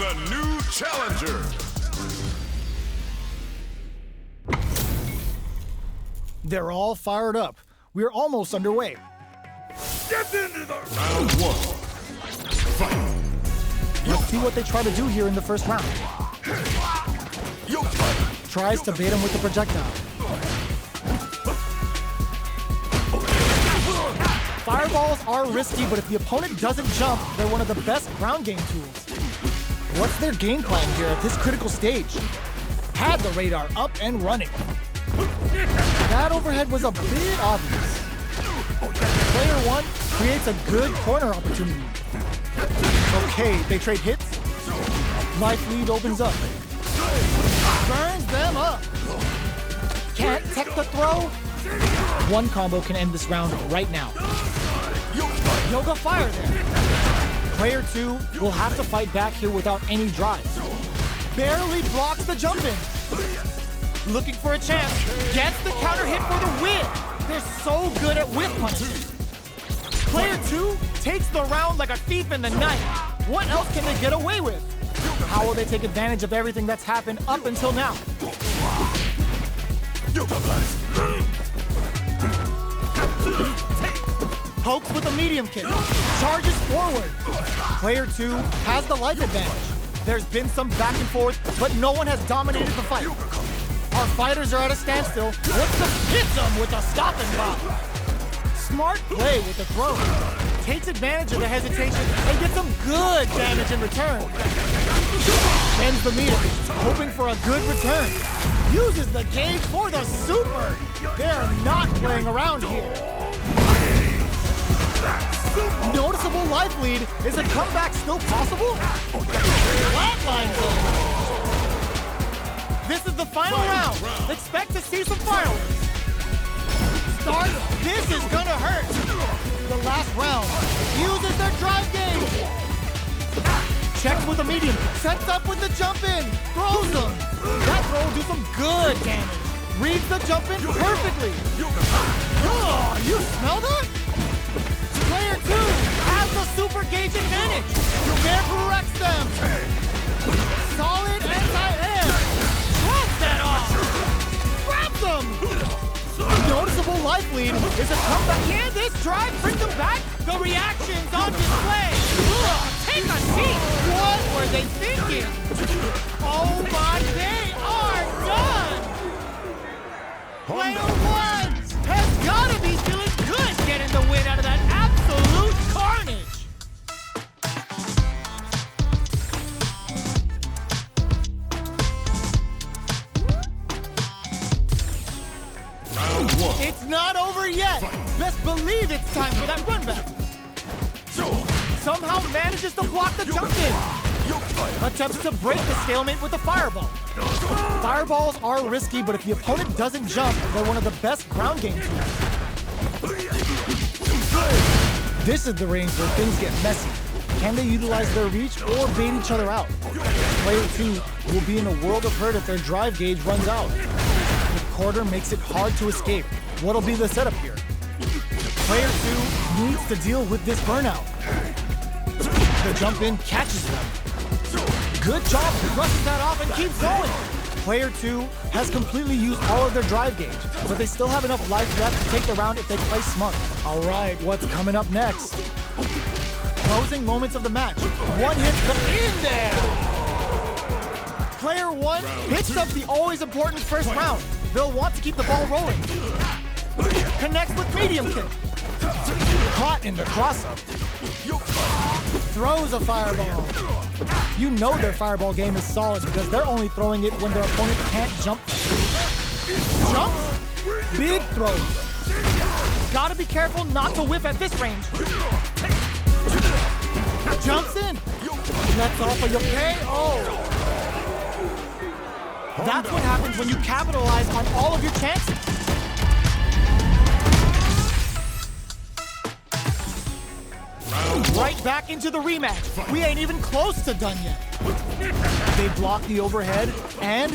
a new challenger. They're all fired up. We're almost underway. Get into the round one. Fight. Let's see what they try to do here in the first round. Tries to bait him with the projectile. Fireballs are risky, but if the opponent doesn't jump, they're one of the best ground game tools. What's their game plan here at this critical stage? Had the radar up and running. That overhead was a bit obvious. Player one creates a good corner opportunity. Okay, they trade hits. Life lead opens up. Burns them up. Can't tech the throw. One combo can end this round right now. Yoga fire there. Player two will have to fight back here without any drive. Barely blocks the jump in. Looking for a chance. Gets the counter hit for the win. They're so good at whip punching. Player two takes the round like a thief in the night. What else can they get away with? How will they take advantage of everything that's happened up until now? Pokes with a medium kick. Charges forward. Player two has the life advantage. There's been some back and forth, but no one has dominated the fight. Our fighters are at a standstill. Looks to hit them with a stop and block. Smart play with the throw. Takes advantage of the hesitation and gets some good damage in return. Ends the meter, hoping for a good return. Uses the gauge for the super. They're not playing around here. Noticeable life lead. Is a comeback still possible? Flatlines them. This is the final round. Expect to see some fireworks. Start. This is gonna hurt. The last round. Uses their drive gauge. Checks with a medium. Sets up with the jump in. Throws them. That throw will do some good damage. Reads the jump in perfectly. Oh, you smell that? Player two has the super gauge advantage. Bear corrects them. Solid anti-air. Drops that off. Grabs them. Noticeable life lead is a comeback. Can this drive bring them back? The reactions on display. Ugh, take a seat. What were they thinking? Oh my, they are done. Player one has got to be feeling good getting the win out of that absolute carnage. It's not over yet. Best believe it's time for that run back. Somehow manages to block the jump in. Attempts to break the stalemate with a fireball. Fireballs are risky, but if the opponent doesn't jump, they're one of the best ground game tools. This is the range where things get messy. Can they utilize their reach or bait each other out? Player two will be in a world of hurt if their drive gauge runs out. The quarter makes it hard to escape. What'll be the setup here? Player two needs to deal with this burnout. The jump in catches them. Good job, brushes that off and keeps going. Player two has completely used all of their drive gauge, but they still have enough life left to take the round if they play smart. All right, what's coming up next? Closing moments of the match. One hit in there. Player one picks up the always important first round. They'll want to keep the ball rolling. Connects with medium kick. Caught in the cross-up. Throws a fireball. You know their fireball game is solid because they're only throwing it when their opponent can't jump. Jumps. Big throws. Gotta be careful not to whiff at this range. Jumps in. Lets off a KO. That's what happens when you capitalize on all of your chances. Right back into the rematch. We ain't even close to done yet. They block the overhead and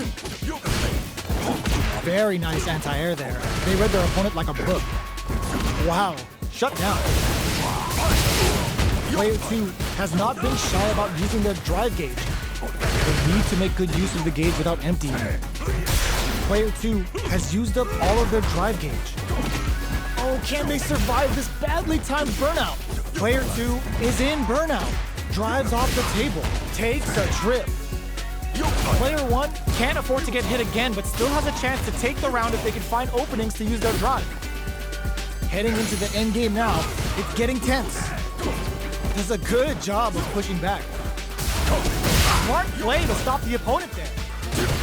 very nice anti-air there. They read their opponent like a book. Wow, shut down. Player two has not been shy about using their drive gauge. They need to make good use of the gauge without emptying it. Player 2 has used up all of their drive gauge. Oh, can they survive this badly timed burnout? Player 2 is in burnout. Drives off the table. Takes a trip. Player 1 can't afford to get hit again, but still has a chance to take the round if they can find openings to use their drive. Heading into the end game now, it's getting tense. Does a good job of pushing back. Smart play to stop the opponent there.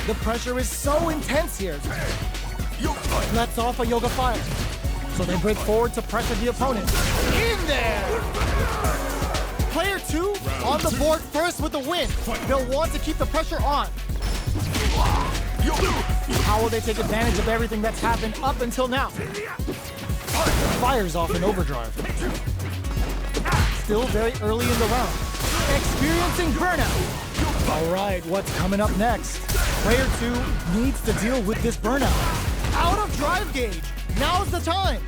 The pressure is so intense here. Lets off a Yoga Fire. So they break forward to pressure the opponent. In there! Player 2 on the board first with the win. They'll want to keep the pressure on. How will they take advantage of everything that's happened up until now? Fires off in overdrive. Still very early in the round. Experiencing burnout. All right, what's coming up next? Player 2 needs to deal with this burnout. Out of drive gauge. Now's the time.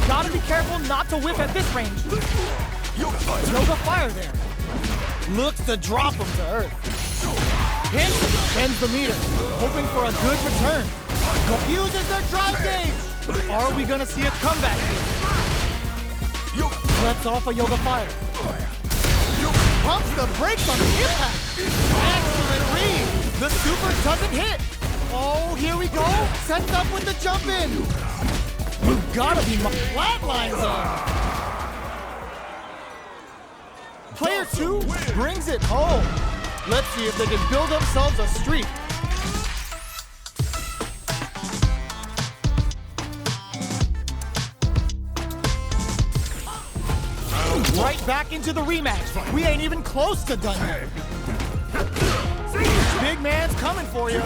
Gotta be careful not to whip at this range. Yoga Fire there. Looks to drop him to earth. Hits, bends the meter, hoping for a good return. Uses their drive gauge. Are we gonna see a comeback here? Lets off a Yoga Fire. Pumps the brakes on the impact. Excellent read. The super doesn't hit. Oh, here we go. Sets up with the jump in. You gotta be flatlines on. Player 2 brings it home. Let's see if they can build themselves a streak. Right back into the rematch. We ain't even close to done yet. Big man's coming for you.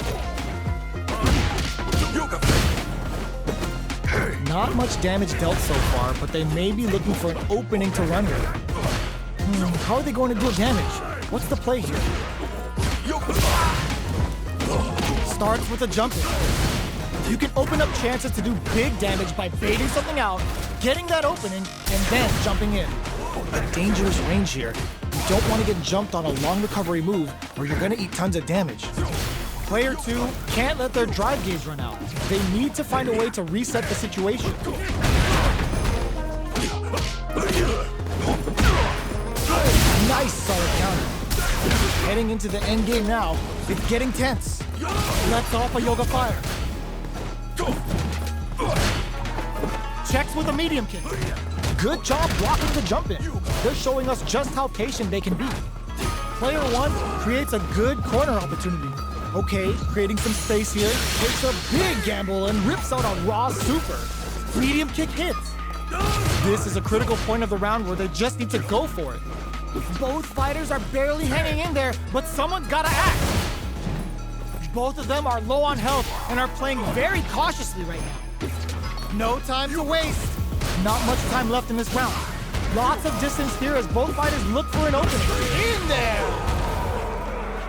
Not much damage dealt so far, but they may be looking for an opening to run with. How are they going to deal damage? What's the play here? Starts with a jump in. You can open up chances to do big damage by baiting something out, getting that opening, and then jumping in. A dangerous range here. You don't want to get jumped on a long recovery move or you're going to eat tons of damage. Player 2 can't let their drive gauge run out. They need to find a way to reset the situation. Nice solid counter. Heading into the end game now, it's getting tense. Lets off a Yoga Fire. Checks with a medium kick. Good job blocking the jump in. They're showing us just how patient they can be. Player 1 creates a good corner opportunity. Okay, creating some space here. Takes a big gamble and rips out a raw super. Medium kick hits. This is a critical point of the round where they just need to go for it. Both fighters are barely hanging in there, but someone's gotta act. Both of them are low on health and are playing very cautiously right now. No time to waste. Not much time left in this round. Lots of distance here as both fighters look for an opening. In there!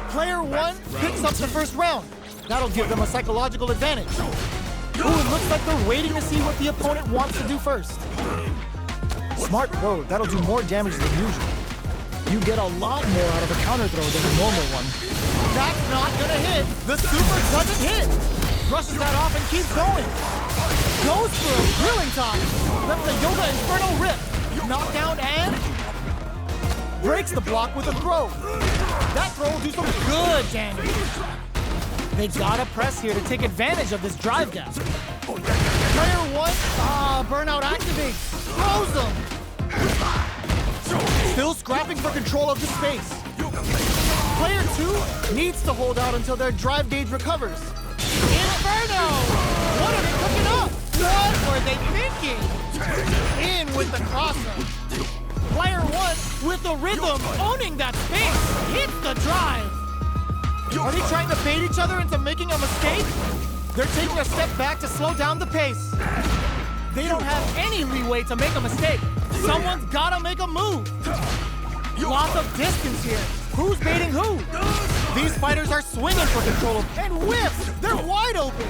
Player 1 picks up the first round. That'll give them a psychological advantage. Ooh, it looks like they're waiting to see what the opponent wants to do first. Smart throw, that'll do more damage than usual. You get a lot more out of a counter throw than a normal one. That's not gonna hit. The super doesn't hit. Brushes that off and keeps going. Goes for a drilling top. Lets the Yoga Inferno rip. Knockdown and breaks the block with a throw. That throw will do some good damage. They gotta press here to take advantage of this drive gap. Player 1, burnout activates. Throws them. Still scrapping for control of the space. Player 2 needs to hold out until their drive gauge recovers. Inferno! What are they cooking up? What were they thinking? In with the crosser. Player 1 with the rhythm, owning that space. Hits the drive. Are they trying to bait each other into making a mistake? They're taking a step back to slow down the pace. They don't have any leeway to make a mistake. Someone's gotta make a move. Lots of distance here. Who's baiting who? These fighters are swinging for control and whips. They're wide open.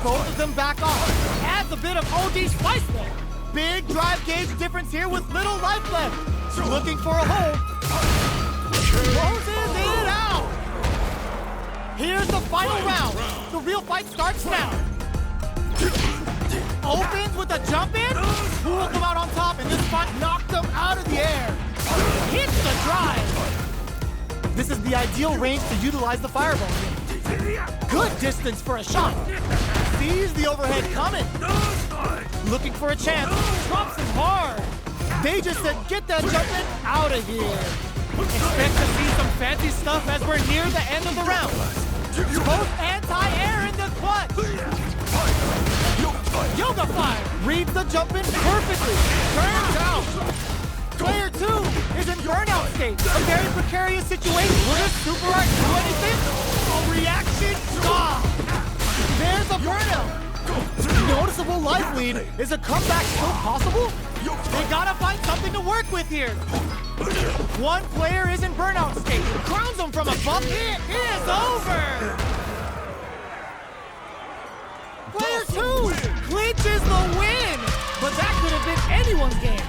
Both of them back off. Adds a bit of OD spice there. Big drive gauge difference here with little life left. Looking for a hole. Closes Here's the final round. The real fight starts now. Opens with a jump in. Who will come out on top in this fight? Knocked him out of the air. Hits the drive. This is the ideal range to utilize the fireball. Good distance for a shot. Sees the overhead coming. Looking for a chance. Drops him hard. They just said, get that jump in out of here. Expect to see some fancy stuff as we're near the end of the round. Both anti-air in the clutch. Yoga fire reads the jump in perfectly. Turns out. Player 2 is in burnout state. A very precarious situation. Will this super art do anything? A reaction stop. There's a burnout. Noticeable life lead. Is a comeback still possible? They gotta find something to work with here. One player is in burnout state. Crowns him from above. It is over. Player 2 clinches the win. But that could have been anyone's game.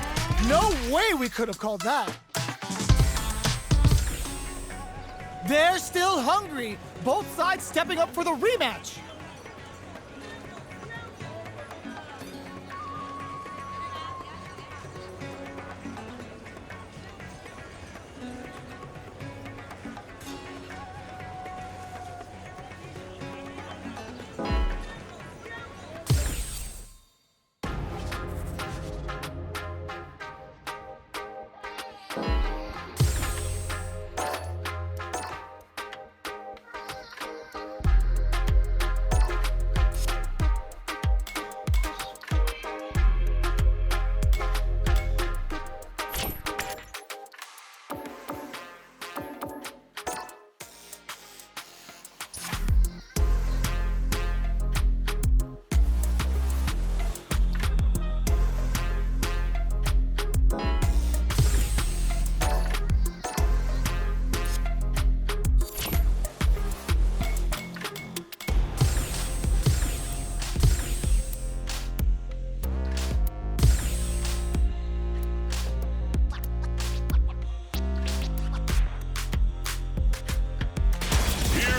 No way we could have called that. They're still hungry. Both sides stepping up for the rematch.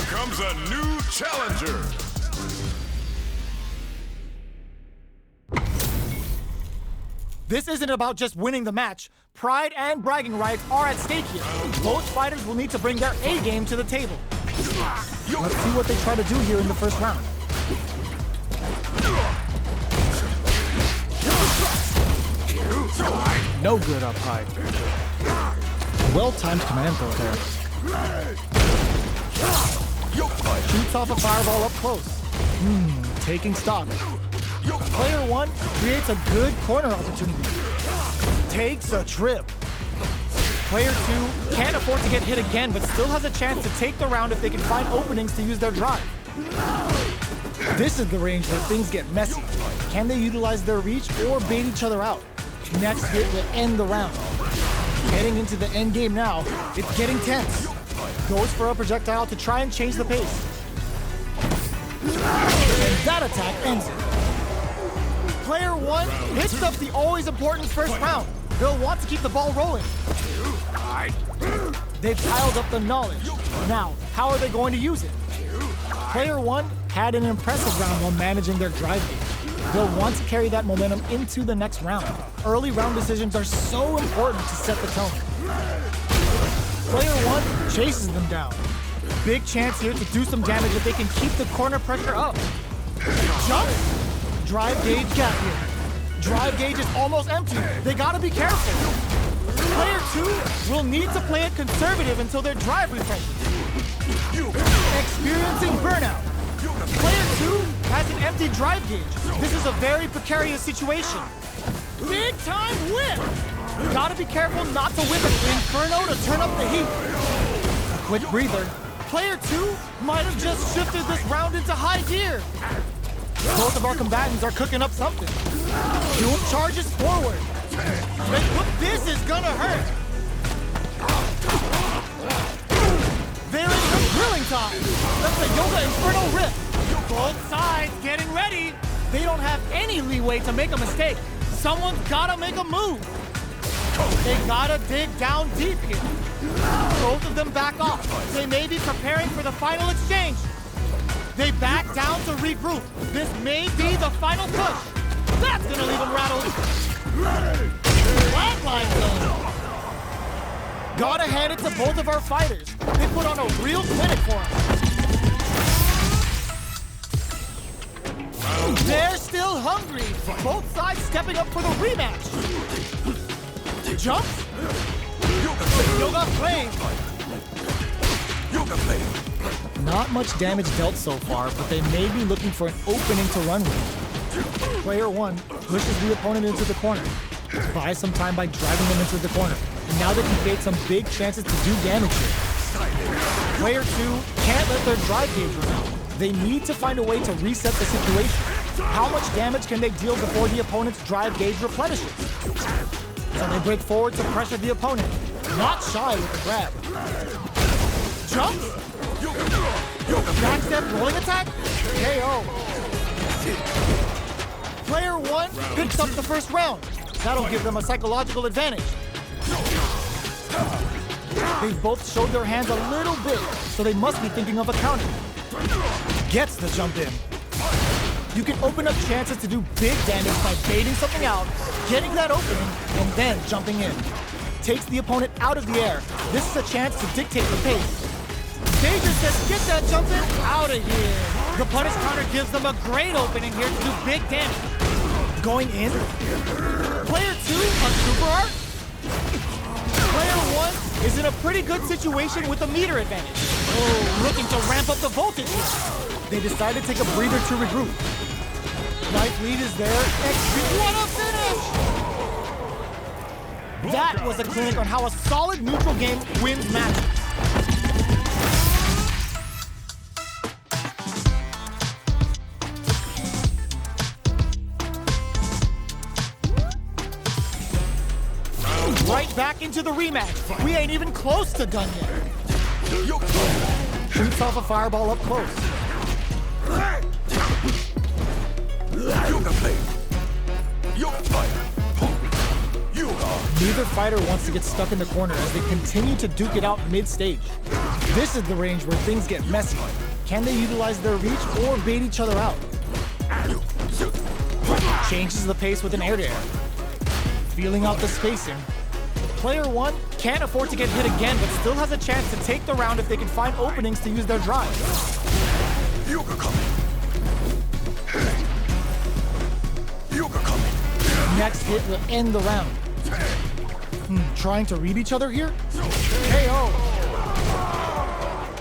Comes a new challenger. This isn't about just winning the match. Pride and bragging rights are at stake here. Both fighters will need to bring their A game to the table. Let's see what they try to do here in the first round. No good up high. Well-timed command throw there. Shoots off a fireball up close. Taking stock. Player 1 creates a good corner opportunity. Takes a trip. Player 2 can't afford to get hit again, but still has a chance to take the round if they can find openings to use their drive. This is the range where things get messy. Can they utilize their reach or bait each other out? Next hit will end the round. Heading into the end game now, it's getting tense. Goes for a projectile to try and change the pace. And that attack ends it. Player 1 picks up the always important first round. They'll want to keep the ball rolling. They've piled up the knowledge. Now, how are they going to use it? Player 1 had an impressive round while managing their drive game. They'll want to carry that momentum into the next round. Early round decisions are so important to set the tone. Player 1 chases them down. Big chance here to do some damage if they can keep the corner pressure up. Jump! Drive gauge gap here. Drive gauge is almost empty. They gotta be careful. Player 2 will need to play it conservative until their drive refreshes. Experiencing burnout. Player 2 has an empty drive gauge. This is a very precarious situation. Big time whip! Gotta be careful not to whip it for Inferno to turn up the heat. A quick breather. Player 2 might have just shifted this round into high gear. Both of our combatants are cooking up something. Doom charges forward. This is gonna hurt. They're in the grilling time. That's the Yoga Inferno rip. Both sides getting ready. They don't have any leeway to make a mistake. Someone's gotta make a move. They gotta dig down deep here. Both of them back off. They may be preparing for the final exchange. They back down to regroup. This may be the final push. That's gonna leave them rattled. Flatline zone. Gotta hand it to both of our fighters. They put on a real clinic for us. They're still hungry. Both sides stepping up for the rematch. Jumps. Yoga flame. Not much damage dealt so far, but they may be looking for an opening to run with. Player 1 pushes the opponent into the corner. Buys some time by driving them into the corner. And now they can create some big chances to do damage here. Player 2 can't let their drive gauge run out. They need to find a way to reset the situation. How much damage can they deal before the opponent's drive gauge replenishes? So they break forward to pressure the opponent. Not shy with the grab. Jumps. Backstep rolling attack. KO. Player 1 picks up the first round. That'll give them a psychological advantage. They've both showed their hands a little bit, so they must be thinking of a counter. Gets the jump in. You can open up chances to do big damage by baiting something out, getting that opening, and then jumping in. Takes the opponent out of the air. This is a chance to dictate the pace. Danger says, get that jump in out of here. The punish counter gives them a great opening here to do big damage. Going in. Player 2 on Super Art. Player 1 is in a pretty good situation with a meter advantage. Oh, looking to ramp up the voltage. They decide to take a breather to regroup. Life lead is there. What a finish! That was a clinic on how a solid neutral game wins matches. Right back into the rematch. We ain't even close to done yet. Shoots off a fireball up close. Neither fighter wants to get stuck in the corner as they continue to duke it out mid-stage. This is the range where things get messy. Can they utilize their reach or bait each other out? Changes the pace with an air-to-air. Feeling out the spacing. Player 1 can't afford to get hit again, but still has a chance to take the round if they can find openings to use their drive. Next hit will end the round. Trying to read each other here? KO.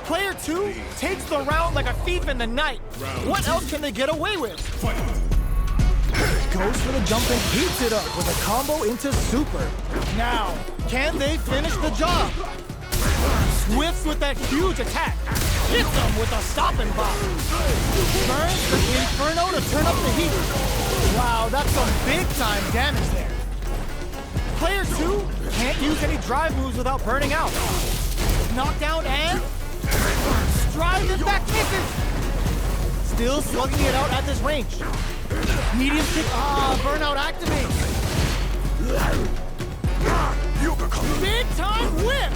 Player 2 takes the round like a thief in the night. What else can they get away with? Goes for the jump and heats it up with a combo into super. Now, can they finish the job? Swifts with that huge attack. Hits them with a stopping bomb. Burns the Inferno to turn up the heat. Wow, that's some big time damage there. Player 2 can't use any drive moves without burning out. Knockdown and drive it back misses. Still slugging it out at this range. Medium kick, burnout activates. Big time whip!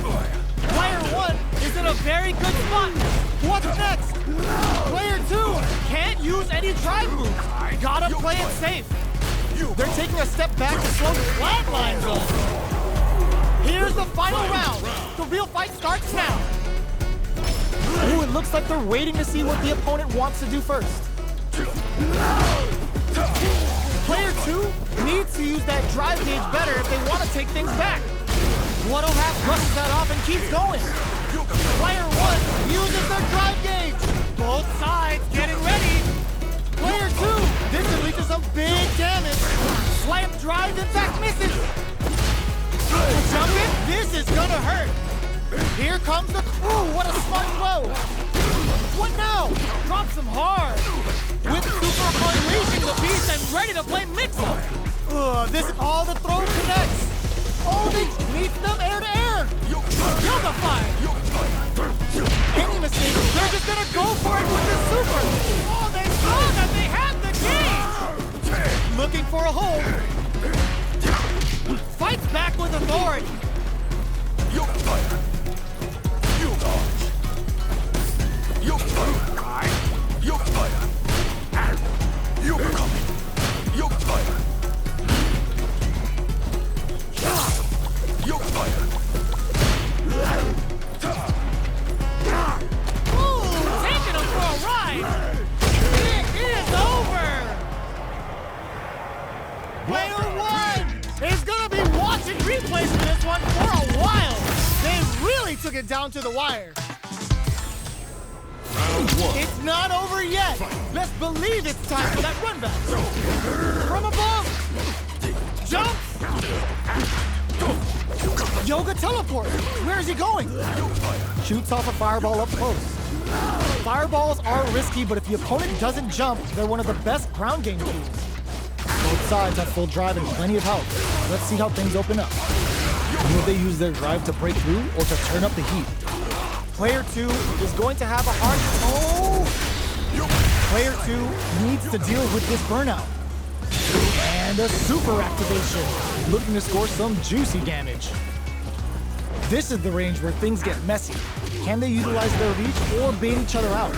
Player 1 is in a very good spot. What's next? Player 2 can't use any drive moves. Gotta play it safe. They're taking a step back to slow the flatline zone. Here's the final round. The real fight starts now. Ooh, it looks like they're waiting to see what the opponent wants to do first. Player 2 needs to use that drive gauge better if they want to take things back. What'll have brushes that off and keeps going. Player 1 uses their drive gauge. Both sides getting ready. Player 2, this can lead to some big damage. Slam drive, in fact, misses. Jump in, this is gonna hurt. Here comes the, ooh, what a smart blow. What now? Drops him hard. With super unleashing the beast and ready to play mix-up. This all the throw connects. Only meets them air to air. Yoga fire. Any mistake, they're just gonna go for it with the super. Oh, they saw that they had the gauge. Looking for a hold. Fights back with authority. Player one is gonna be watching replays for this one for a while. They really took it down to the wire. It's not over yet. Let's believe it's time for that run back. From above. Jump. Yoga teleport. Where is he going? Shoots off a fireball up close. Fireballs are risky, but if the opponent doesn't jump, they're one of the best ground game tools. Both sides have full drive and plenty of health. Let's see how things open up. Will they use their drive to break through or to turn up the heat? Player two is going to have a hard... Oh! Player two needs to deal with this burnout. And a super activation, looking to score some juicy damage. This is the range where things get messy. Can they utilize their reach or bait each other out?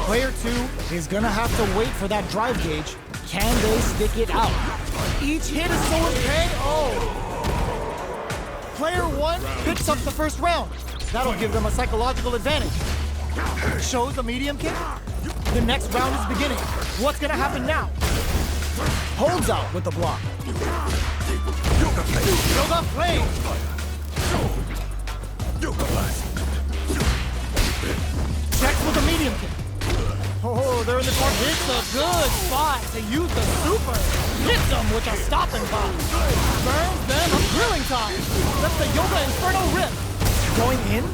Player two is gonna have to wait for that drive gauge. Can they stick it out? Each hit is so intense. Oh! Player one picks up the first round. That'll give them a psychological advantage. Shows a medium kick. The next round is beginning. What's gonna happen now? Holds out with the block. Yoga flame. Checks with a medium kick. Oh, they're in the corner. It's a good spot to use the super. Hits them with a stopping bomb. Burns them a grilling time. That's the Yoga Inferno rip. Going in?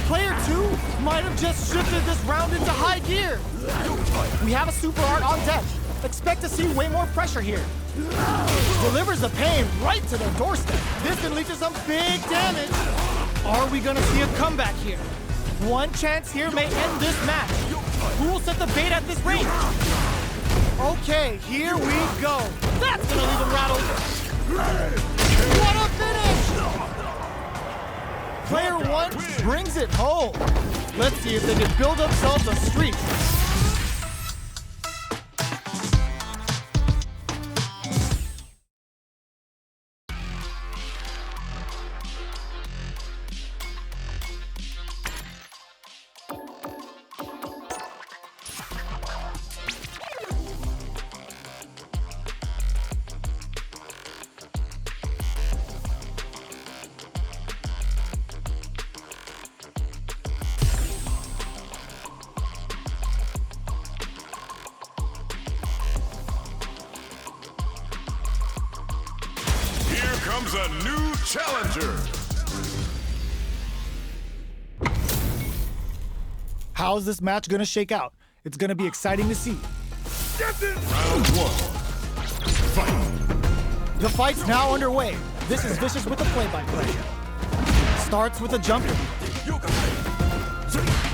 Player two might have just shifted this round into high gear. We have a super art on deck. Expect to see way more pressure here. Delivers the pain right to their doorstep. This can lead to some big damage. Are we gonna see a comeback here? One chance here may end this match. Who will set the bait at this range? Okay, here we go. That's gonna leave him rattled. What a finish! Player one brings it home. Let's see if they can build themselves a streak. Comes a new challenger. How's this match gonna shake out? It's gonna be exciting to see. Round one. Fight. The fight's now underway. This is Vicious with the play-by-play. Starts with a jumper.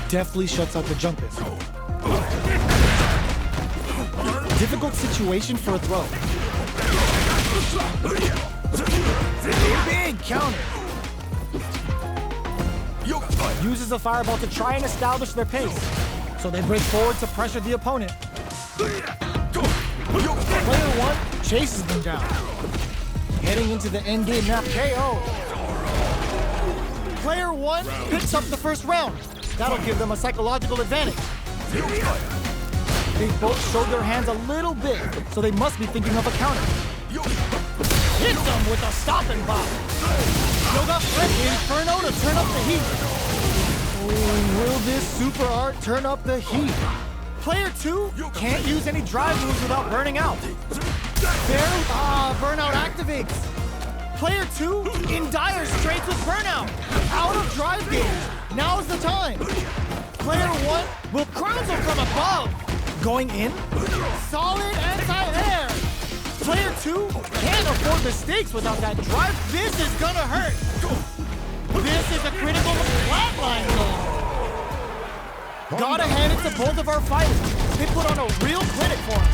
Deftly shuts out the jumper. Difficult situation for a throw. Big counter. Uses a fireball to try and establish their pace. So they break forward to pressure the opponent. Player one chases them down. Heading into the end game now, KO. Player one picks up the first round. That'll give them a psychological advantage. They both showed their hands a little bit, so they must be thinking of a counter. Hits them with a stopping bomb. Yoga flip Inferno to turn up the heat. Oh, will this super art turn up the heat? Player two can't use any drive moves without burning out. Burnout activates. Player two in dire straits with burnout. Out of drive gauge. Now's the time. Player one will crown them from above. Going in. Solid anti-air. Player two can't afford mistakes without that drive. This is gonna hurt. This is a critical flatline zone. Gotta hand it to both of our fighters. They put on a real clinic for us.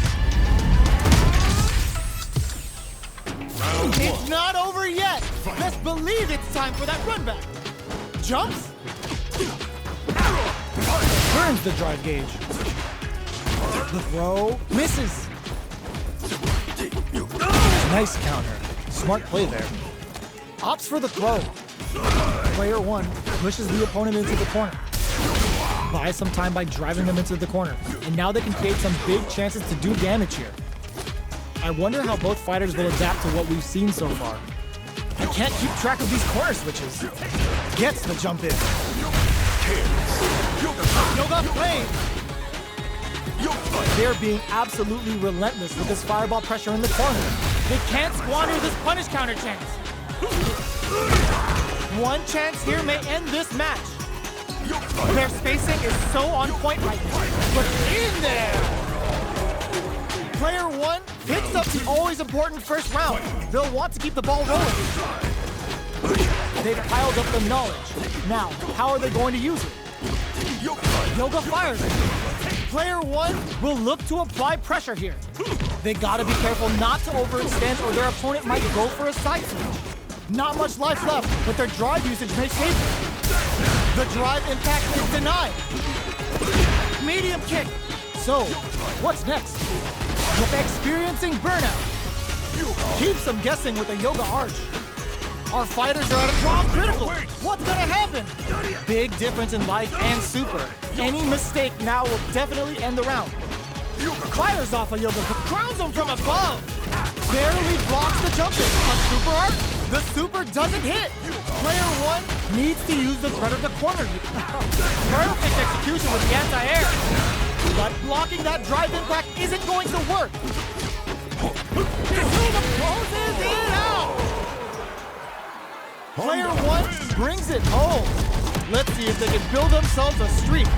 It's not over yet. Let's believe it's time for that run back. Jumps. Burns the drive gauge. The throw misses. Nice counter. Smart play there. Opts for the throw. Player one pushes the opponent into the corner. Buys some time by driving them into the corner. And now they can create some big chances to do damage here. I wonder how both fighters will adapt to what we've seen so far. I can't keep track of these corner switches. Gets the jump in. Yoga flame! They're being absolutely relentless with this fireball pressure in the corner. They can't squander this punish counter chance. One chance here may end this match. Their spacing is so on point right now. But in there! Player one picks up the always important first round. They'll want to keep the ball rolling. They've piled up the knowledge. Now, how are they going to use it? Yoga fires it. Player one will look to apply pressure here. They gotta be careful not to overextend or their opponent might go for a side switch. Not much life left, but their drive usage may save them. The drive impact is denied. Medium kick. So, what's next? With experiencing burnout. Keeps them guessing with a yoga arch. Our fighters are at a draw critical. What's gonna happen? Big difference in life and super. Any mistake now will definitely end the round. Fires off a yoga, but crowns him from above. Barely blocks the jump in. A super arch? The super doesn't hit. Player one needs to use the predator corner. Perfect execution with the anti-air. But blocking that drive impact isn't going to work. Yoga closes it out. Player one brings it home. Let's see if they can build themselves a streak.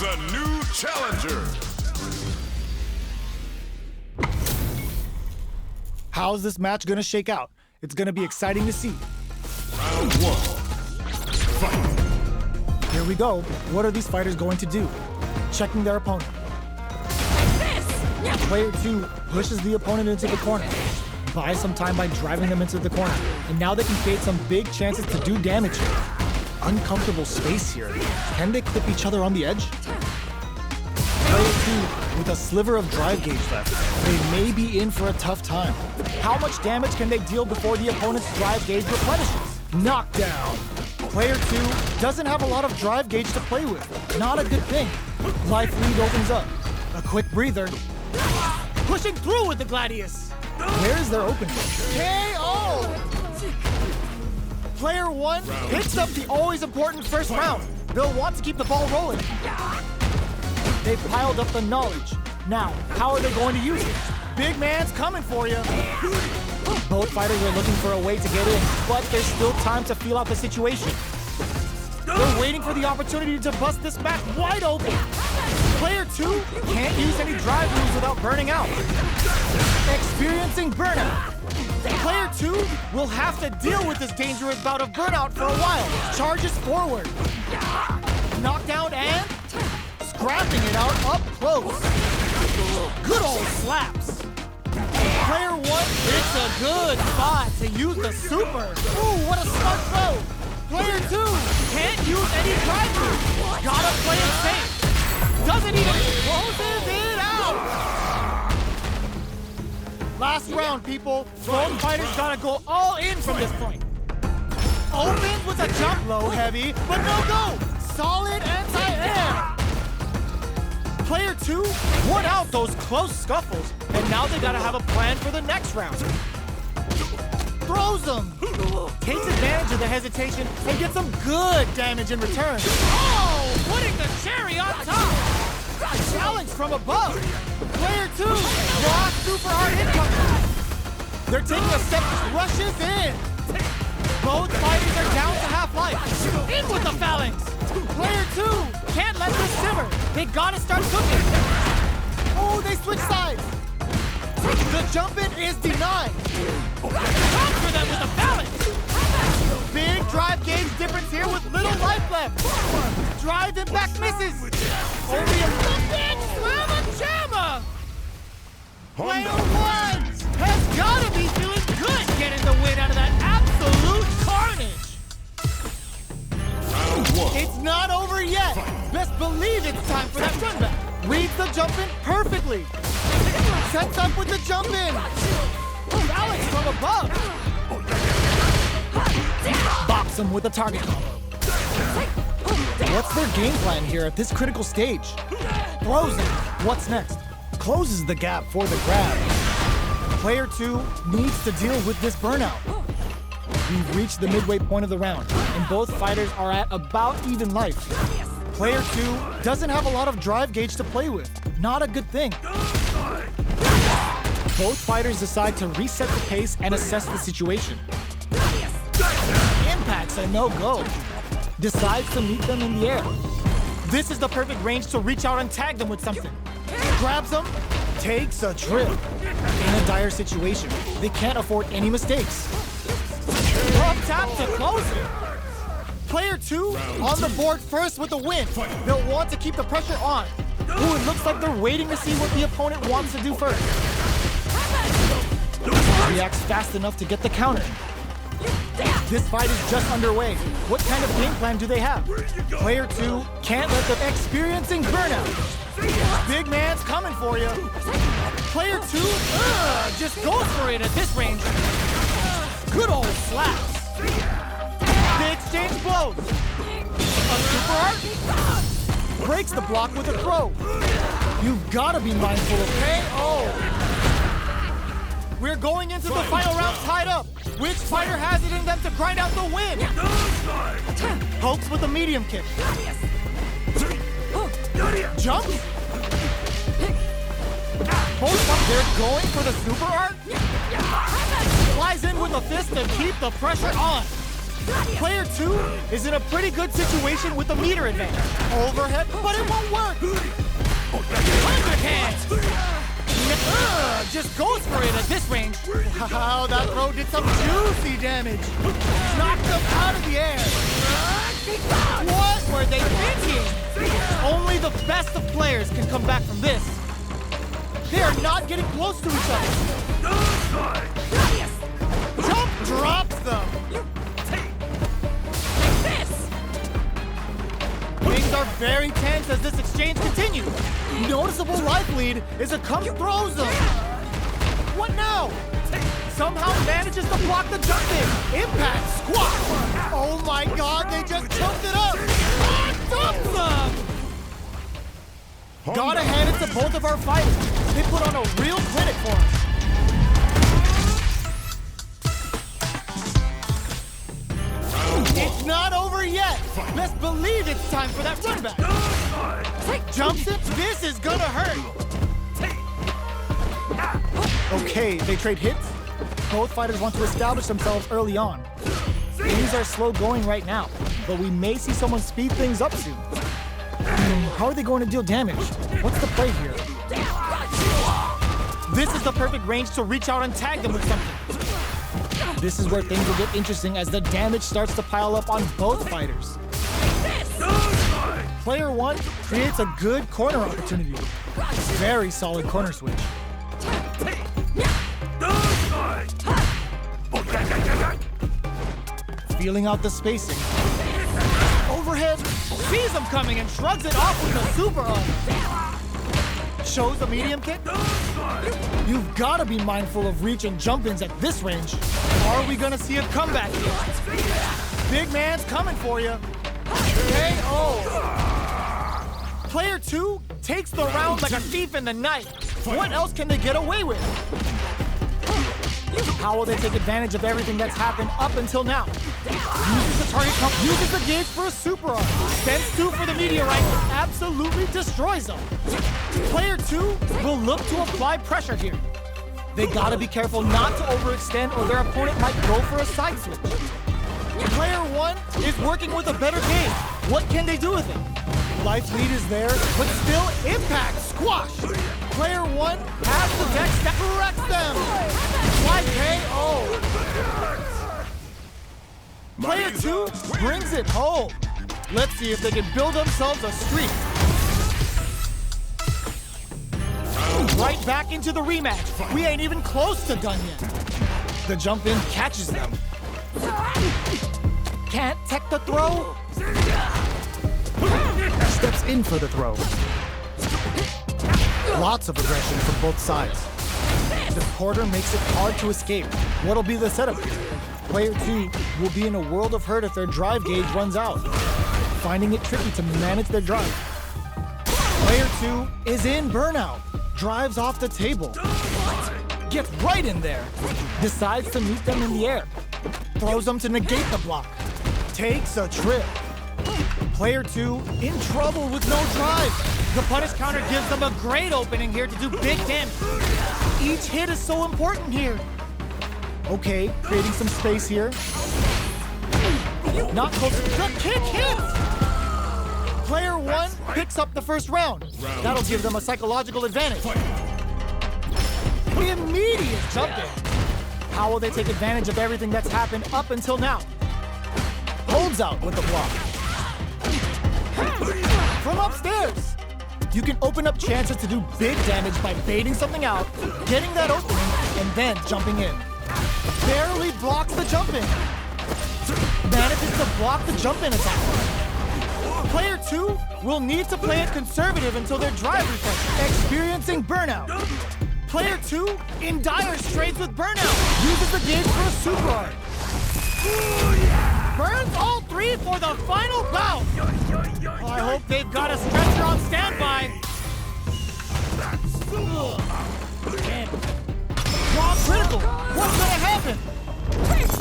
comes a new challenger. How's this match gonna shake out? It's gonna be exciting to see. Round 1. Fight. Here we go. What are these fighters going to do? Checking their opponent. Player 2 pushes the opponent into the corner. Buys some time by driving them into the corner. And now they can create some big chances to do damage here. Uncomfortable space here. Can they clip each other on the edge? Player 2 with a sliver of drive gauge left. They may be in for a tough time. How much damage can they deal before the opponent's drive gauge replenishes? Knockdown. Player 2 doesn't have a lot of drive gauge to play with. Not a good thing. Life lead opens up. A quick breather. Pushing through with the Gladius. Where's their opening? KO! Player 1 picks up the always important first round. They'll want to keep the ball rolling. They've piled up the knowledge. Now, how are they going to use it? Big man's coming for you. Both fighters are looking for a way to get in, but there's still time to feel out the situation. They're waiting for the opportunity to bust this match wide open. Player 2 can't use any drive moves without burning out. Experiencing burnout. Player 2 will have to deal with this dangerous bout of burnout for a while. Charges forward. Knockdown and scrapping it out up close. Good old slaps. Player 1 picks a good spot to use the super. Ooh, what a smart throw. Player 2 can't use any drive moves. Gotta play it safe. Doesn't even closes it out. Last round, people. Both fighters gotta go all in from this point. Opens with a jump low heavy, but no go. Solid anti-air. Player 2 won out those close scuffles, and now they gotta have a plan for the next round. Throws him. Takes advantage of the hesitation and gets some good damage in return. Oh, putting the cherry on top. Challenge from above. Player 2, raw super hard incoming. They're taking a step, rushes in. Both fighters are down to half life. In with the phalanx. Player 2 can't let this simmer. They gotta start cooking. Oh, they switch sides. The jump in is denied. Conquer them with the phalanx. Big drive gauge difference here with little life left. Drive impact misses. Only a big slamma jamma. Player 1 has gotta be feeling good getting the win out of that absolute carnage. Round 1. It's not over yet. Best believe it's time for that run back. Reads the jump in perfectly. Sets up with the jump in. Balance from above. Box him with a target combo. What's their game plan here at this critical stage? Throws him. What's next? Closes the gap for the grab. Player 2 needs to deal with this burnout. We've reached the midway point of the round, and both fighters are at about even life. Player 2 doesn't have a lot of drive gauge to play with. Not a good thing. Both fighters decide to reset the pace and assess the situation. Impact's a no-go. Decides to meet them in the air. This is the perfect range to reach out and tag them with something. Grabs them, takes a trip. In a dire situation, they can't afford any mistakes. Up tap to close it. Player 2 on the board first with the win. They'll want to keep the pressure on. Ooh, it looks like they're waiting to see what the opponent wants to do first. Reacts fast enough to get the counter. This fight is just underway. What kind of game plan do they have? Player 2 can't let them experiencing burnout. Big man's coming for you. Player 2 just goes for it at this range. Good old slaps. They exchange blows. A super art breaks the block with a throw. You've got to be mindful of KO. We're going into the final round tied up. Which fighter has it in them to grind out the win? Pokes with a medium kick. Jump. Both up, they're going for the super art. Flies in with a fist to keep the pressure on. Player 2 is in a pretty good situation with the meter advantage. Overhead, but it won't work. Underhand! Just goes for it at this range. Wow, that throw did some juicy damage. Knocked him out of the air. What were they thinking? Only the best of players can come back from this. They are not getting close to each other. Jump drops them. Things are very tense as this exchange continues. Noticeable life lead as it comes throws them. What now? Somehow manages to block the jump in. Impact squat. Oh my god, they just jumped it up. Dumps them. Gotta hand it to both of our fighters. They put on a real clinic for us. It's not over yet. Best believe it's time for that run back. Jumps it. This is gonna hurt. Okay, they trade hits. Both fighters want to establish themselves early on. Things are slow going right now, but we may see someone speed things up soon. How are they going to deal damage? What's the play here? This is the perfect range to reach out and tag them with something. This is where things will get interesting as the damage starts to pile up on both fighters. Player 1 creates a good corner opportunity. Very solid corner switch. Feeling out the spacing. Overhead, sees him coming and shrugs it off with a super arm. Shows a medium kick. You've got to be mindful of reach and jump-ins at this range. Are we gonna see a comeback here? Big man's coming for you. KO. Player 2 takes the round like a thief in the night. What else can they get away with? How will they take advantage of everything that's happened up until now? Uses the target pump, uses the gauge for a super arm. Sends 2 for the meteorite, absolutely destroys them. Player 2 will look to apply pressure here. They gotta be careful not to overextend or their opponent might go for a side switch. Player 1 is working with a better game. What can they do with it? Life lead is there, but still impact squash. Player 1 has the dex that corrects them. Why KO? Player 2 brings it home. Let's see if they can build themselves a streak. Right back into the rematch. We ain't even close to done yet. The jump in catches them. Can't tech the throw. Steps in for the throw. Lots of aggression from both sides. The quarter makes it hard to escape. What'll be the setup here? Player 2 will be in a world of hurt if their drive gauge runs out, finding it tricky to manage their drive. Player 2 is in burnout. Drives off the table. Gets right in there. Decides to meet them in the air. Throws them to negate the block. Takes a trip. Player 2 in trouble with no drive. The punish counter gives them a great opening here to do big damage. Each hit is so important here. Okay, creating some space here. Not close. The kick hits! Player 1 picks up the first round. That'll give them a psychological advantage. Immediate jump in. How will they take advantage of everything that's happened up until now? Holds out with the block. From upstairs. You can open up chances to do big damage by baiting something out, getting that opening, and then jumping in. Barely blocks the jump in. Manages to block the jump in attack. Player 2 will need to play it conservative until their drive refresh, experiencing burnout. Player 2 in dire straits with burnout, uses the gauge for a super arm. Burns all 3 for the final bout. I hope they've got a stretcher on standby. Raw critical. What's gonna happen?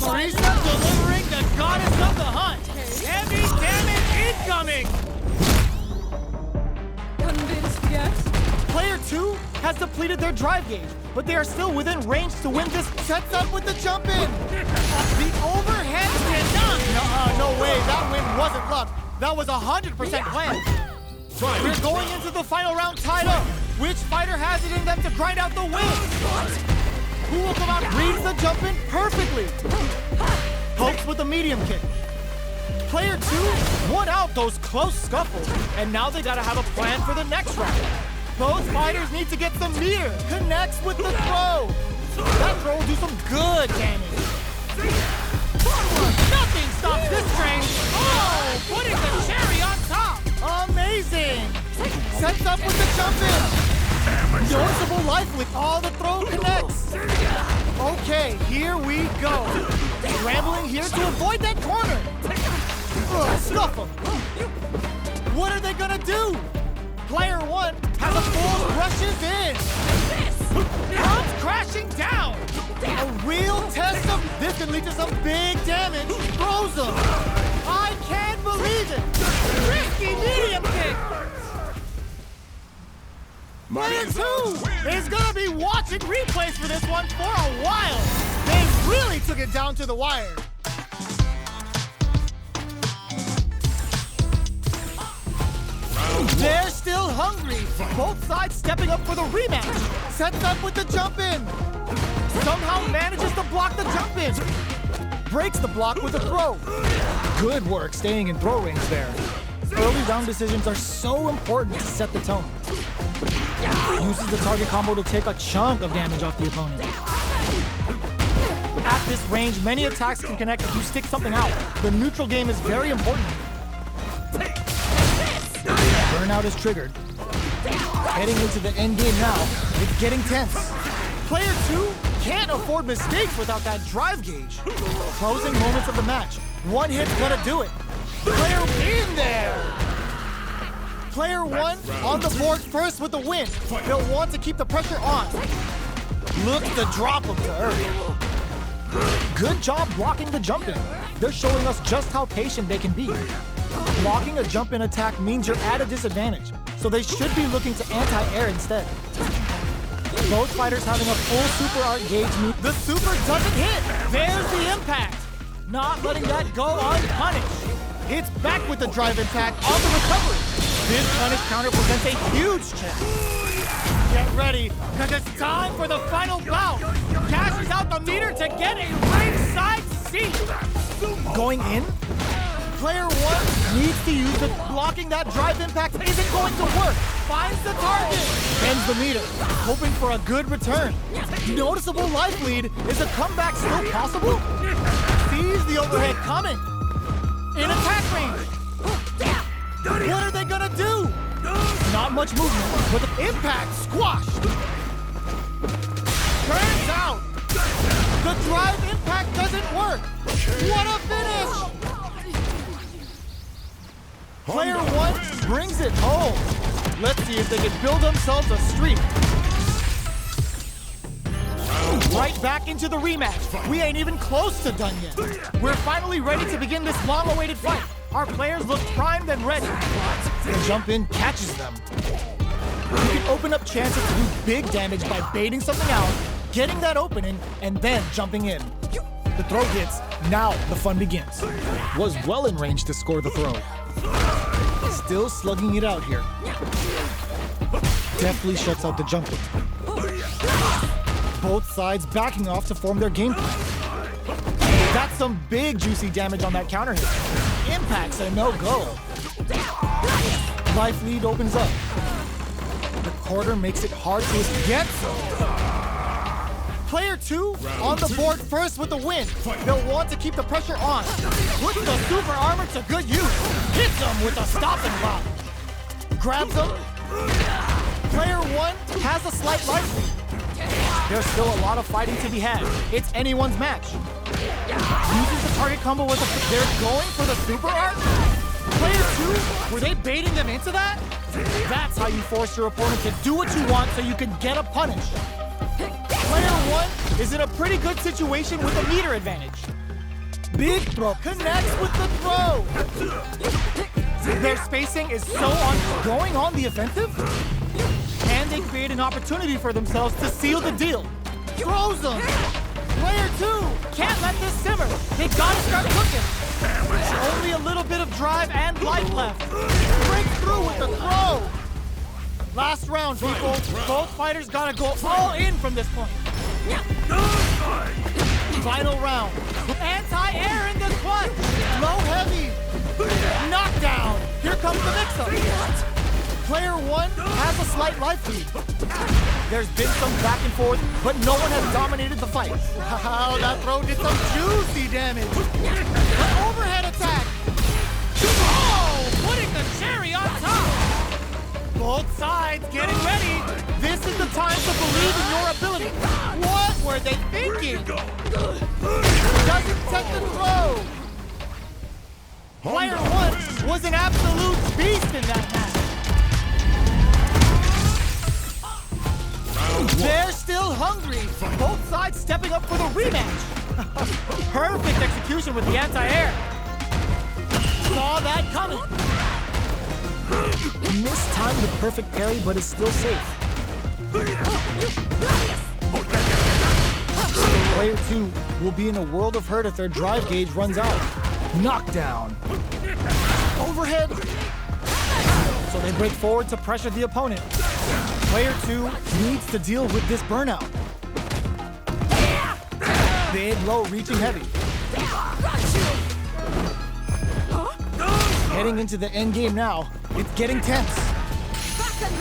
Marisa delivering the goddess of the hunt. Heavy damage incoming. Convinced yet? Player 2 has the depleted their drive gauge, but they are still within range to win this. Sets up with the jump in. The overhead spin. No way, that win wasn't luck. That was 100% planned. We're going into the final round tied up. Which fighter has it in them to grind out the win? Who will come out? Reads the jump in perfectly. Pokes with the medium kick. Player 2 won out those close scuffles, and now they gotta have a plan for the next round. Both fighters need to get some meter. Connects with the throw. That throw will do some good damage. Nothing stops this train. Oh, putting the cherry on top. Amazing. Sets up with the jump in. Noticeable life with all the throw connects. Okay, here we go. Scrambling here to avoid that corner. Scuff them. What are they gonna do? Player 1 has a full rushes in. Comes crashing down. A real test of this can lead to some big damage. Throws them. I can't believe it. Risky medium kick. Player 2 is gonna be watching replays for this one for a while. They really took it down to the wire. They're still hungry. Both sides stepping up for the rematch. Sets up with the jump in. Somehow manages to block the jump in. Breaks the block with a throw. Good work staying in throw range there. Early round decisions are so important to set the tone. Uses the target combo to take a chunk of damage off the opponent. At this range, many attacks can connect if you stick something out. The neutral game is very important. Burnout is triggered. Heading into the end game now, it's getting tense. Player 2 can't afford mistakes without that drive gauge. Closing moments of the match. One hit's gonna do it. Player in there! Player 1 on the board first with the win. They'll want to keep the pressure on. Looks to drop him to earth. Good job blocking the jump in. They're showing us just how patient they can be. Blocking a jump in attack means you're at a disadvantage, so they should be looking to anti-air instead. Both fighters having a full super art gauge meet. The super doesn't hit. There's the impact. Not letting that go unpunished. It's back with the drive impact on the recovery. This punish counter presents a huge chance. Get ready, because it's time for the final bout. Cashes out the meter to get a ringside seat. Going in? Player 1 needs to use it. Blocking that drive impact isn't going to work. Finds the target. Bends the meter, hoping for a good return. Noticeable life lead. Is a comeback still possible? Sees the overhead coming. In attack range. What are they gonna do? Not much movement, but the impact squashed. Turns out, the drive impact doesn't work. What a finish! Player 1 brings it home. Let's see if they can build themselves a streak. Right back into the rematch. We ain't even close to done yet. We're finally ready to begin this long-awaited fight. Our players look primed and ready. The jump in catches them. You can open up chances to do big damage by baiting something out, getting that opening, and then jumping in. The throw hits. Now the fun begins. Was well in range to score the throw. Still slugging it out here. Deftly shuts out the jump in. Both sides backing off to form their game plan. That's some big juicy damage on that counter hit. Impact's a no-go. Life lead opens up. The quarter makes it hard to get some. Player 2 on the board first with the win. They'll want to keep the pressure on. Puts the super armor to good use. Hits them with a stopping block. Grabs them. Player 1 has a slight life lead. There's still a lot of fighting to be had. It's anyone's match. Uses the target combo with a... They're going for the super art? Player 2, were they baiting them into that? That's how you force your opponent to do what you want so you can get a punish. Player 1 is in a pretty good situation with a meter advantage. Big throw connects with the throw. Their spacing is so on. Going on the offensive? Hands they create an opportunity for themselves to seal the deal. Throws them. Player 2 can't let this simmer. They gotta start cooking. Only a little bit of drive and life left. Breaks through with the throw. Last round, people. Both fighters gotta go all in from this point. Final round. Anti-air in the clutch. Low heavy. Knockdown. Here comes the mix-up. Player 1 has a slight life lead. There's been some back and forth, but no one has dominated the fight. Wow, that throw did some juicy damage. An overhead attack. Oh, putting the cherry on top. Both sides getting ready. This is the time to believe in your ability. What were they thinking? Doesn't take the throw. Player 1 was an absolute beast in that match. They're still hungry. Both sides stepping up for the rematch. Perfect execution with the anti-air. Saw that coming. Mistimed the perfect parry, but is still safe. Player 2 will be in a world of hurt if their drive gauge runs out. Knockdown. Overhead. So they break forward to pressure the opponent. Player 2 needs to deal with this burnout. Big, low, reaching heavy. Heading into the end game now, it's getting tense.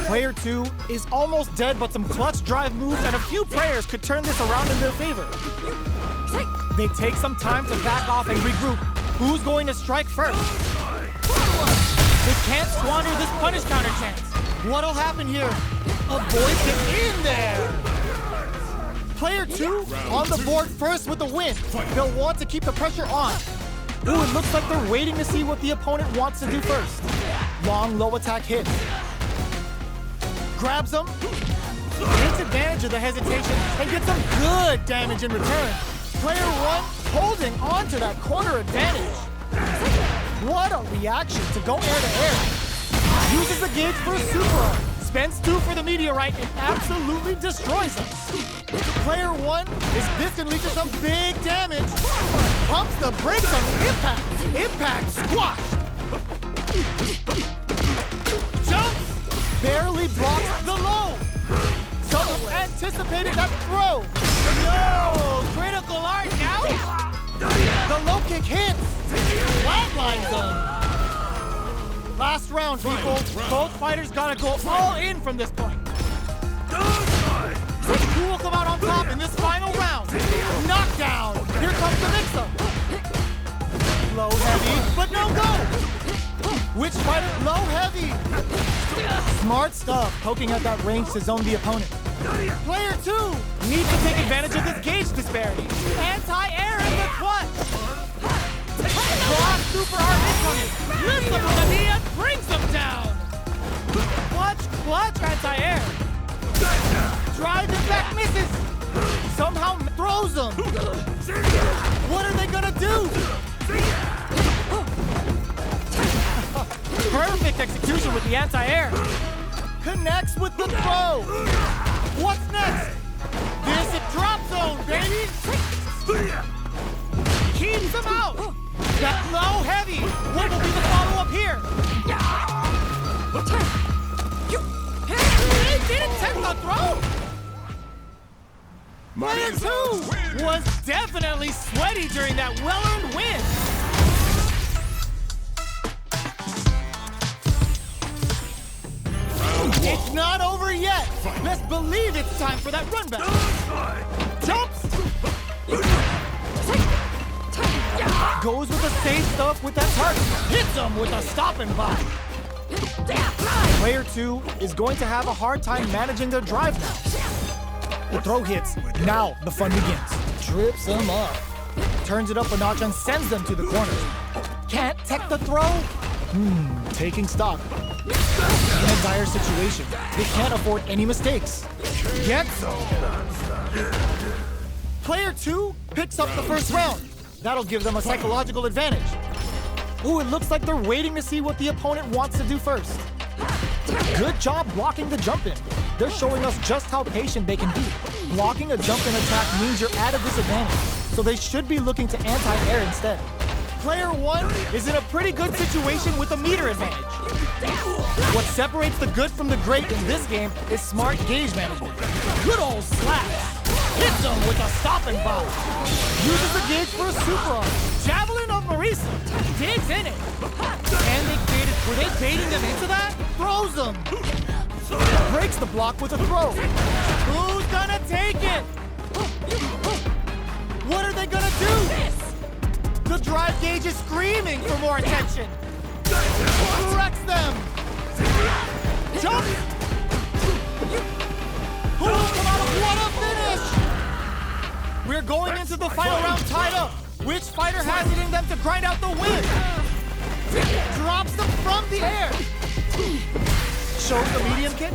Player 2 is almost dead, but some clutch drive moves and a few prayers could turn this around in their favor. They take some time to back off and regroup. Who's going to strike first? They can't squander this punish counter chance. What'll happen here? Avoid it in there! Player 2 on the board first with the win. They'll want to keep the pressure on. Ooh, it looks like they're waiting to see what the opponent wants to do first. Long, low attack hit. Grabs them. Takes advantage of the hesitation and gets some good damage in return. Player 1 holding on to that corner advantage. What a reaction to go air to air. Uses the gauge for a super. Spends 2 for the meteorite and absolutely destroys them. Player 1 is this can lead to some big damage. Pumps the brakes on the impact. Impact squash. Jumps. Barely blocks the low. Someone anticipated that throw. No! Critical art now? The low kick hits. Flatlines them. Last round, people. Both fighters gotta go all in from this point. Who will come out on top in this final round? Knockdown. Here comes the mix-up. Low heavy, but no go. Which fighter? Low heavy. Smart stuff, poking at that range to zone the opponent. Player 2 needs to take advantage of this gauge disparity. Anti-air in the clutch. Block super hard incoming. Lifts up with the knee and brings them down. Clutch, anti-air. Drive it back, misses. Somehow throws them. What are they gonna do? Perfect execution with the anti-air. Connects with the throw. What's next? This is drop zone, baby. Keeps him out. That low heavy. What will be the follow-up here? He didn't take the throw. Player 2 was definitely sweaty during that well-earned win. It's not over yet. Best believe it's time for that run back. Jumps. Goes with the safe stuff with that target. Hits him with a stop and buy. Player 2 is going to have a hard time managing their drive now. The throw hits. Now the fun begins. Trips them up. Turns it up a notch and sends them to the corner. Can't tech the throw? Taking stock. In a dire situation, they can't afford any mistakes. Gets them. Player 2 picks up the first round. That'll give them a psychological advantage. Ooh, it looks like they're waiting to see what the opponent wants to do first. Good job blocking the jump-in. They're showing us just how patient they can be. Blocking a jump-in attack means you're at a disadvantage, so they should be looking to anti-air instead. Player 1 is in a pretty good situation with a meter advantage. What separates the good from the great in this game is smart gauge management. Good old slash. Hits him with a stopping bomb. Uses the gauge for a super arm. Javelin of Marisa. Digs in it. And were they baiting them into that? Throws them. Breaks the block with a throw. Who's gonna take it? What are they gonna do? The drive gauge is screaming for more attention. Wrecks them. Jump. Who will come out of what a finish? We're going into the final round tied up. Which fighter has it in them to grind out the win? Drops them from the air. Shows the medium kick.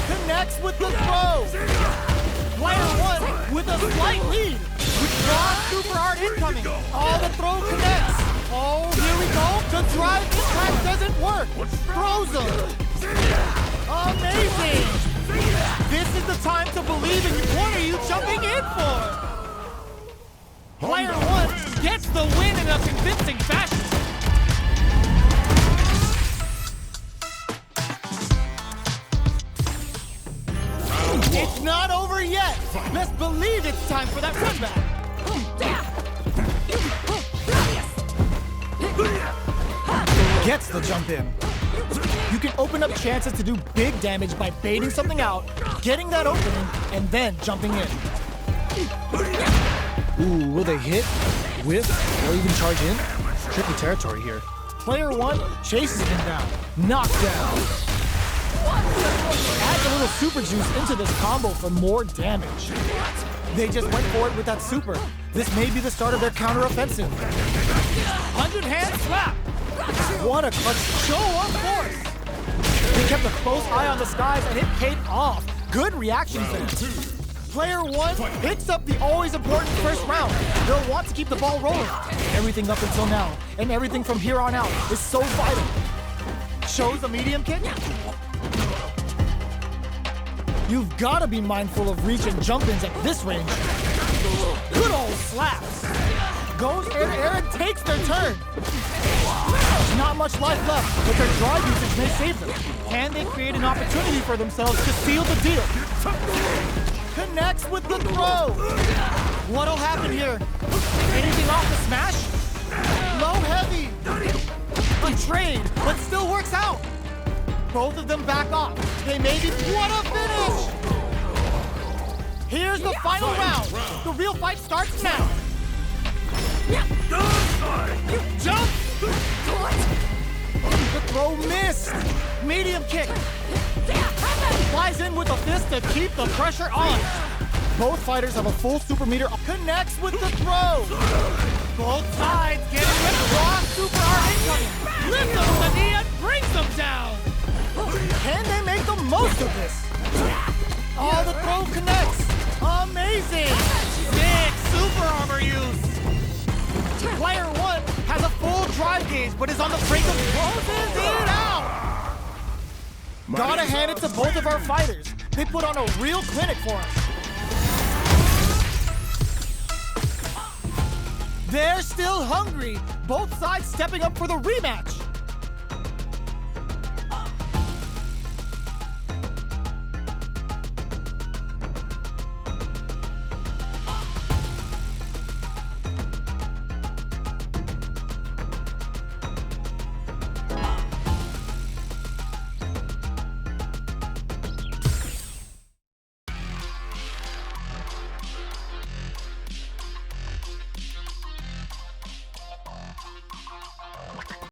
Connects with the throw. Player 1 with a slight lead. Withdraws super hard incoming. Oh, the throw connects. Oh, here we go. The drive impact doesn't work. Throws them. Amazing. This is the time to believe in you. What are you jumping in for? Player 1 gets the win in a convincing fashion. It's not over yet. Best believe it's time for that run back. Gets the jump in. You can open up chances to do big damage by baiting something out, getting that opening, and then jumping in. Ooh, will they hit, whiff, or even charge in? Tricky territory here. Player 1 chases him down. Knockdown. Adds a little super juice into this combo for more damage. They just went for it with that super. This may be the start of their counter-offensive. 100-hand slap. What a clutch show of force. They kept a close eye on the skies and it paid off. Good reactions there. Player 1 picks up the always important first round. They'll want to keep the ball rolling. Everything up until now, and everything from here on out, is so vital. Shows a medium kick. You've got to be mindful of reach and jump-ins at this range. Good old slaps. Goes air and takes their turn. There's not much life left, but their drive usage may save them. Can they create an opportunity for themselves to seal the deal? Connects with the throw. What'll happen here? Anything off the smash? Low heavy. A trade, but still works out. Both of them back off. They may be. What a finish! Here's the final round. The real fight starts now. Jump! The throw missed. Medium kick. Flies in with a fist to keep the pressure on. Both fighters have a full super meter. Connects with the throw. Both sides getting the raw super hard incoming. Lifts them with the knee and brings them down. Can they make the most of this? Oh, the throw connects. Amazing. Sick super armor use. Player 1 has a full drive gauge, but is on the brink of closes it out. Gotta hand it to both of our fighters. They put on a real clinic for us. They're still hungry. Both sides stepping up for the rematch.